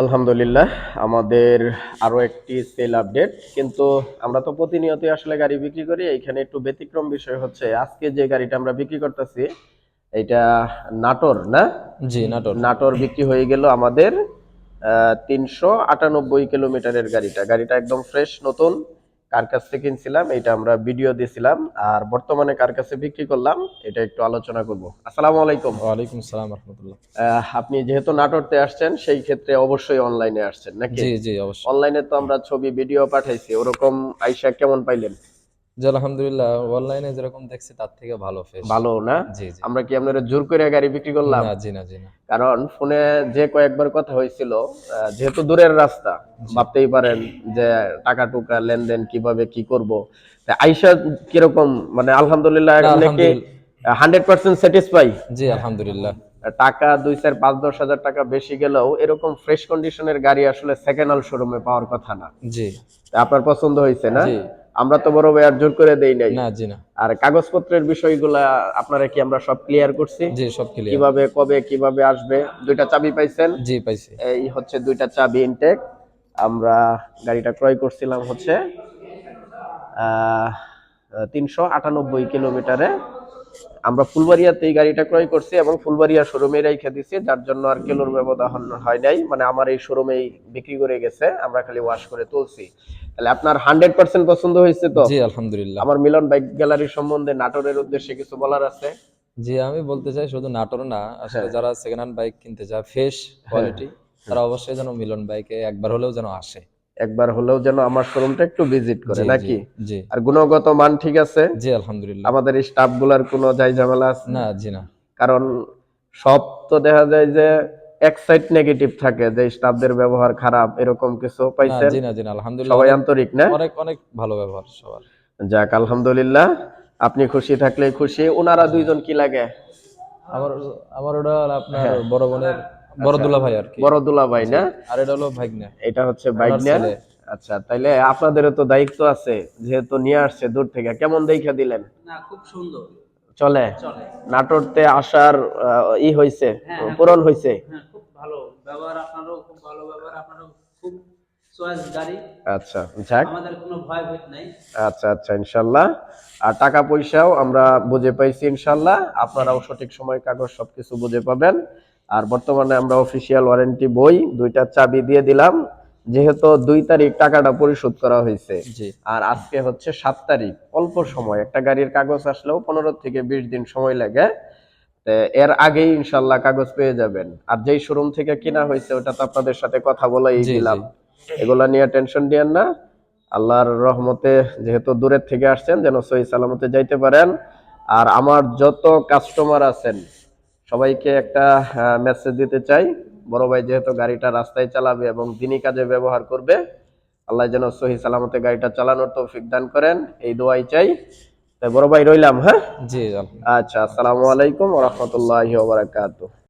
আলহামদুলিল্লাহ, আমাদের আরো একটি সেল আপডেট। কিন্তু আমরা তো প্রতিনিয়তই আসলে গাড়ি বিক্রি করি। এইখানে একটু ব্যতিক্রম বিষয় হচ্ছে আজকে যে গাড়িটা আমরা বিক্রি করতেছি এটা নাটোর না। জি, নাটোর। নাটোর বিক্রি হয়ে গেল আমাদের ৩৯৮ কিলোমিটারের গাড়িটা একদম ফ্রেশ নতুন। কার কাছ থেকে কিনছিলাম এটা আমরা ভিডিও দিয়েছিলাম, আর বর্তমানে কার কাছে বিক্রি করলাম এটা একটু আলোচনা করব। আসসালামু আলাইকুম। ওয়ালাইকুম সালাম রহমতুল্লাহ। আপনি যেহেতু নাটোরতে আসছেন সেই ক্ষেত্রে অবশ্যই অনলাইনে আসছেন নাকি? জি জি, অবশ্যই। অনলাইনে তো আমরা ছবি ভিডিও পাঠাইছি, ওরকম আইসা কেমন পাইলেন? জি, আলহামদুলিল্লাহ, অনলাইনে যেরকম দেখছি তার থেকে ভালো ফেস। ভালো না? জি জি। আমরা কি আপনারা জোর করে গাড়ি বিক্রি করলাম? না, জি না, জি না। কারণ ফোনে যে কয়েকবার কথা হয়েছিল, যেহেতু দূরের রাস্তা, জি। ভাবতেই পারেন যে টাকা টুকা লেনদেন কিভাবে কি করব। তা আইসা কিরকম, মানে আলহামদুলিল্লাহ না, এমনি কি আলহামদুলিল্লাহ। 100% স্যাটিসফাই? জি, আলহামদুলিল্লাহ। টাকা ২, ৪, ৫, ১০ হাজার টাকা বেশি গেলেও এরকম ফ্রেশ কন্ডিশনের গাড়ি আসলে সেকেন্ড হ্যান্ড শোরুমে পাওয়ার কথা না। জি তা আপনার পছন্দ হয়েছে না? জি। আমরা তো বড় ভাই আর জোর করে দেই নাই। না, জি না। আর কাগজপত্রের বিষয়গুলা আপনারা কি আমরা সব ক্লিয়ার করছি? জি, সব ক্লিয়ার। কিভাবে কবে কিভাবে আসবে? ২টা চাবি পাইছেন। জি, পাইছি। এই হচ্ছে ২টা চাবি ইনটেক। আমরা গাড়িটা ক্রয় করছিলাম হচ্ছে আহ ৩৯৮ কিলোমিটারে। আমরা ফুলবাড়িয়াতে এই গাড়িটা ক্রয় করছি এবং ফুলবাড়িয়া শোরুমে রেখে দিছি, যার জন্য আর কিলোর ব্যবধান হয় নাই। মানে আমার এই শোরুমেই বিক্রি করে গেছে, আমরা খালি ওয়াশ করে তুলছি। তাহলে আপনার 100% পছন্দ হয়েছে তো? জি, আলহামদুলিল্লাহ। আমার মিলন বাইক গ্যালারি সম্বন্ধে নাটোরের উদ্দেশ্যে কিছু বলার আছে? জি, আমি বলতে চাই শুধু নাটোর না, আসলে হ্যাঁ, যারা সেকেন্ড হ্যান্ড বাইক কিনতে চায় ফ্রেশ হ্যাঁ, কোয়ালিটি, হ্যাঁ। তারা অবশ্যই যেন মিলন বাইকে একবার হলেও যেন আসে। একবার হলেও যেন আমার শোরুমটা একটু ভিজিট করে জি জি নাকি? জি। আর গুণগত মান ঠিক আছে? জি, আলহামদুলিল্লাহ। আমাদের এই স্টাফ গুলার কোনো যাই ঝামেলা আছে? না, জি না। কারণ সব তো দেখা যায় যে এক সাইড নেগেটিভ থাকে, যে স্টাফদের ব্যবহার খারাপ, এরকম কিছু না, পাইছেন? জি না, জি না। আলহামদুলিল্লাহ, সবাই অনেক, আন্তরিক না? অনেক, অনেক ভালো ব্যবহার সবার। যাক আলহামদুলিল্লাহ, আপনি খুশি থাকলেই খুশি। ওনারা জি। দুইজন কি লাগে? আমার আমার ওটা হলো আপনার হ্যাঁ, বড় বোনের বড় আচ্ছা, দুলাভাই আরকি। বড় দুলাভাই জি। না? আর এটা হলো ভাগ্নে, এটা হচ্ছে ওনার বাইকনা। ছেলে। আচ্ছা, তাইলে আপনাদেরও তো দায়িত্ব আছে, যেহেতু নিয়ে আসছে দূর থেকে। কেমন দেইখা দিলেন? না, খুব সুন্দর। চলে? চলে। নাটোরতে আসার হইছে, হ্যাঁ, হ্যাঁ, পূরণ হইছে? হ্যাঁ, খুব ভালো ব্যবহার, আপনারও খুব ভালো ব্যবহার, আপনারও খুব চয়েস গাড়ি। আচ্ছা, যাক। আমাদের কোনো ভয় ভীত নাই। আচ্ছা, আচ্ছা, ইনশাআল্লাহ। আর টাকা পয়সাও আমরা বুঝে পাইছি ইনশাআল্লাহ। আপনারাও সঠিক সময় কাগজ সবকিছু বুঝে পাবেন। আর বর্তমানে আমরা অফিসিয়াল ওয়ারেন্টি বই ২টা চাবি দিয়ে দিলাম। যেহেতু ২ তারিখ টাকাটা পরিশোধ করা হয়েছে। জি। আর আজকে হচ্ছে ৭ তারিখ। অল্প সময়, একটা গাড়ির কাগজ আসলেও ১৫ থেকে ২০ দিন সময় লাগে। এর আগেই ইনশাআল্লাহ কাগজ পেয়ে যাবেন। আর যেই শোরুম থেকে কিনা হয়েছে ওটা তো আপনাদের সাথে কথা বলাই জি, জি। দিলাম। এগুলা নিয়ে টেনশন দিয়েন না। আল্লাহর রহমতে যেহেতু দূরের থেকে আসছেন, যেন সহি সালামতে যাইতে পারেন। আর আমার যত কাস্টমার আছেন সবাইকে একটা মেসেজ দিতে চাই, বড় ভাই যেহেতু গাড়িটা রাস্তায় চালাবে এবং দিনই কাজে ব্যবহার করবে, আল্লাহ যেন সহি সালামতে গাড়িটা চালানোর তৌফিক দান করেন, এই দোয়াই চাই। তাই বড় ভাই রইলাম, হ্যাঁ? জি, আচ্ছা, আচ্ছা। আসসালামু আলাইকুম ওয়া রাহমাতুল্লাহি ওয়া বারাকাতুহু।